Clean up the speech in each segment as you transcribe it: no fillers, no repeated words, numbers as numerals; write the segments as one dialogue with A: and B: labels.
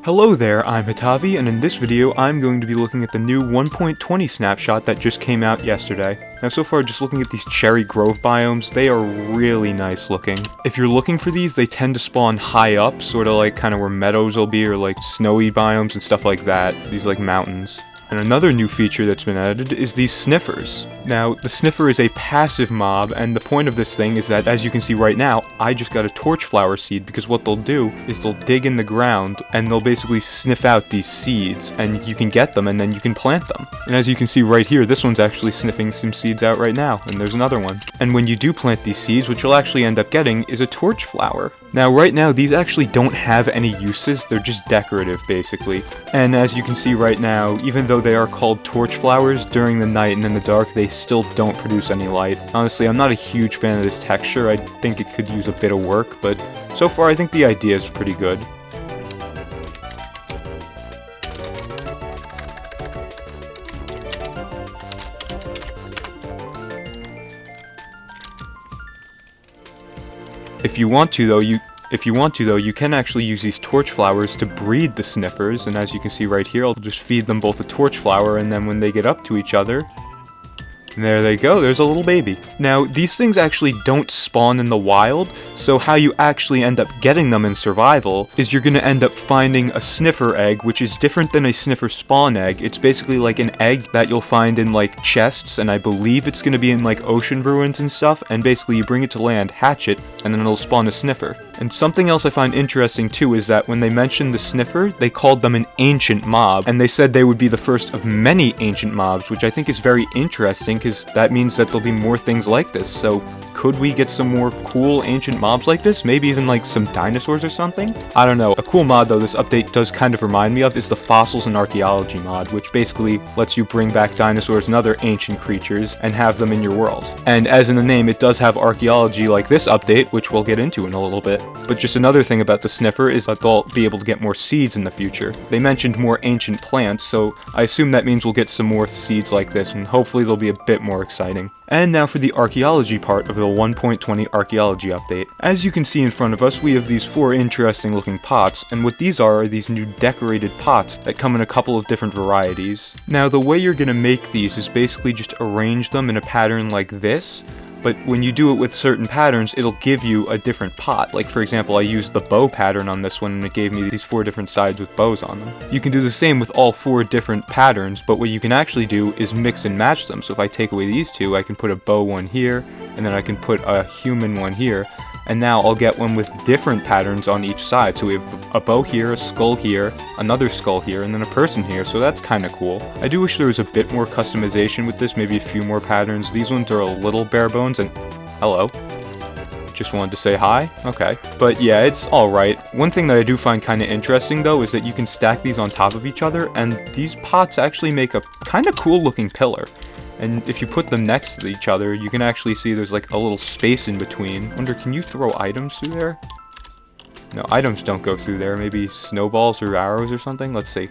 A: Hello there, I'm Hitavi, and in this video I'm going to be looking at the new 1.20 snapshot that just came out yesterday. Now so far, just looking at these cherry grove biomes, they are really nice looking. If you're looking for these, they tend to spawn high up, sort of like kind of where meadows will be, or like snowy biomes and stuff like that, these like mountains. And another new feature that's been added is these sniffers. Now, the sniffer is a passive mob, and the point of this thing is that, as you can see right now, I just got a torch flower seed, because what they'll do is they'll dig in the ground, and they'll basically sniff out these seeds, and you can get them, and then you can plant them. And as you can see right here, this one's actually sniffing some seeds out right now, and there's another one. And when you do plant these seeds, what you'll actually end up getting is a torch flower. Now, right now, these actually don't have any uses, they're just decorative, basically. And as you can see right now, even though they are called torch flowers, during the night and in the dark they still don't produce any light. Honestly, I'm not a huge fan of this texture. I think it could use a bit of work, but so far I think the idea is pretty good. If you want to though, you can actually use these torch flowers to breed the sniffers, and as you can see right here, I'll just feed them both a torch flower, and then when they get up to each other, and there they go, there's a little baby. Now, these things actually don't spawn in the wild, so how you actually end up getting them in survival is you're gonna end up finding a sniffer egg, which is different than a sniffer spawn egg. It's basically like an egg that you'll find in like chests, and I believe it's gonna be in like ocean ruins and stuff, and basically you bring it to land, hatch it, and then it'll spawn a sniffer. And something else I find interesting too is that when they mentioned the sniffer, they called them an ancient mob, and they said they would be the first of many ancient mobs, which I think is very interesting, because that means that there'll be more things like this. So could we get some more cool ancient mobs like this? Maybe even like some dinosaurs or something? I don't know. A cool mod though this update does kind of remind me of is the fossils and archaeology mod, which basically lets you bring back dinosaurs and other ancient creatures and have them in your world. And as in the name, it does have archaeology like this update, which we'll get into in a little bit. But just another thing about the sniffer is that they'll be able to get more seeds in the future. They mentioned more ancient plants, so I assume that means we'll get some more seeds like this, and hopefully they'll be a bit more exciting. And now for the archaeology part of the 1.20 archaeology update. As you can see in front of us, we have these 4 interesting looking pots, and what these are these new decorated pots that come in a couple of different varieties. Now, the way you're gonna make these is basically just arrange them in a pattern like this, but when you do it with certain patterns, it'll give you a different pot. Like for example, I used the bow pattern on this one, and it gave me these 4 different sides with bows on them. You can do the same with all 4 different patterns, but what you can actually do is mix and match them. So if I take away these 2, I can put a bow one here, and then I can put a human one here, and now I'll get one with different patterns on each side. So we have a bow here, a skull here, another skull here, and then a person here, so that's kind of cool. I do wish there was a bit more customization with this, maybe a few more patterns. These ones are a little bare bones, and hello. Just wanted to say hi. Okay. But yeah, it's alright. One thing that I do find kind of interesting though is that you can stack these on top of each other, and these pots actually make a kind of cool looking pillar. And if you put them next to each other, you can actually see there's like a little space in between. Wonder, can you throw items through there? No, items don't go through there. Maybe snowballs or arrows or something? Let's see.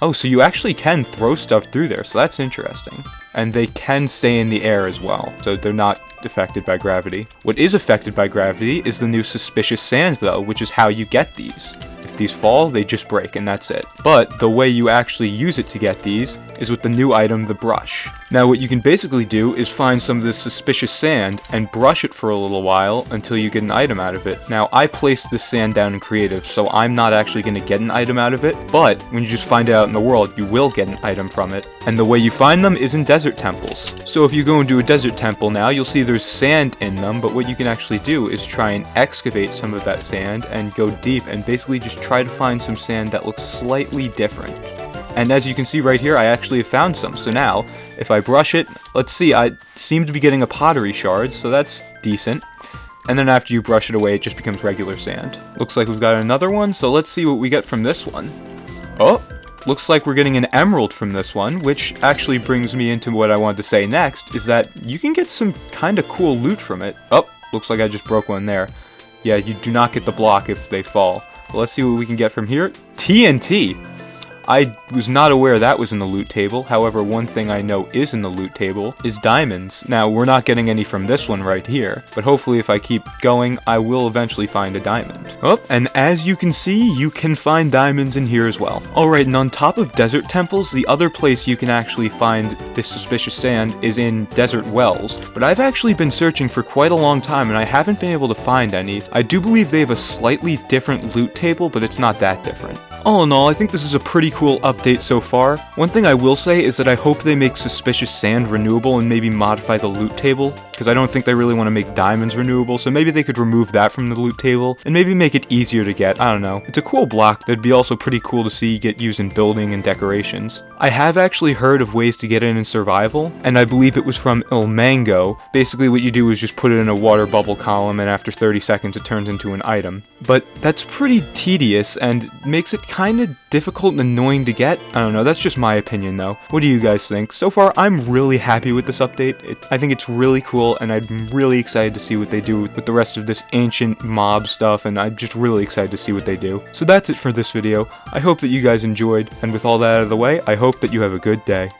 A: Oh, so you actually can throw stuff through there, so that's interesting. And they can stay in the air as well, so they're not affected by gravity. What is affected by gravity is the new suspicious sand though, which is how you get these. If these fall, they just break, and that's it. But the way you actually use it to get these is with the new item, the brush. Now what you can basically do is find some of this suspicious sand and brush it for a little while until you get an item out of it. Now I placed this sand down in creative, so I'm not actually going to get an item out of it, but when you just find it out in the world, you will get an item from it. And the way you find them is in desert temples. So if you go into a desert temple now, you'll see there's sand in them, but what you can actually do is try and excavate some of that sand and go deep and basically just try to find some sand that looks slightly different. And as you can see right here, I actually have found some. So now, if I brush it, let's see, I seem to be getting a pottery shard, so that's decent. And then after you brush it away, it just becomes regular sand. Looks like we've got another one, so let's see what we get from this one. Oh, looks like we're getting an emerald from this one, which actually brings me into what I wanted to say next, is that you can get some kind of cool loot from it. Oh, looks like I just broke one there. Yeah, you do not get the block if they fall. But let's see what we can get from here. TNT! I was not aware that was in the loot table. However, one thing I know is in the loot table is diamonds. Now, we're not getting any from this one right here, but hopefully if I keep going, I will eventually find a diamond. Oh, and as you can see, you can find diamonds in here as well. Alright, and on top of desert temples, the other place you can actually find this suspicious sand is in desert wells, but I've actually been searching for quite a long time and I haven't been able to find any. I do believe they have a slightly different loot table, but it's not that different. All in all, I think this is a pretty cool update so far. One thing I will say is that I hope they make suspicious sand renewable and maybe modify the loot table, because I don't think they really want to make diamonds renewable, so maybe they could remove that from the loot table, and maybe make it easier to get. I don't know. It's a cool block that'd be also pretty cool to see get used in building and decorations. I have actually heard of ways to get it in survival, and I believe it was from Il Mango. Basically what you do is just put it in a water bubble column, and after 30 seconds it turns into an item. But that's pretty tedious, and makes it kind of difficult and annoying to get. I don't know, that's just my opinion though. What do you guys think? So far, I'm really happy with this update. I think it's really cool, and I'm really excited to see what they do with the rest of this ancient mob stuff, and I'm just really excited to see what they do. So that's it for this video. I hope that you guys enjoyed, and with all that out of the way, I hope that you have a good day.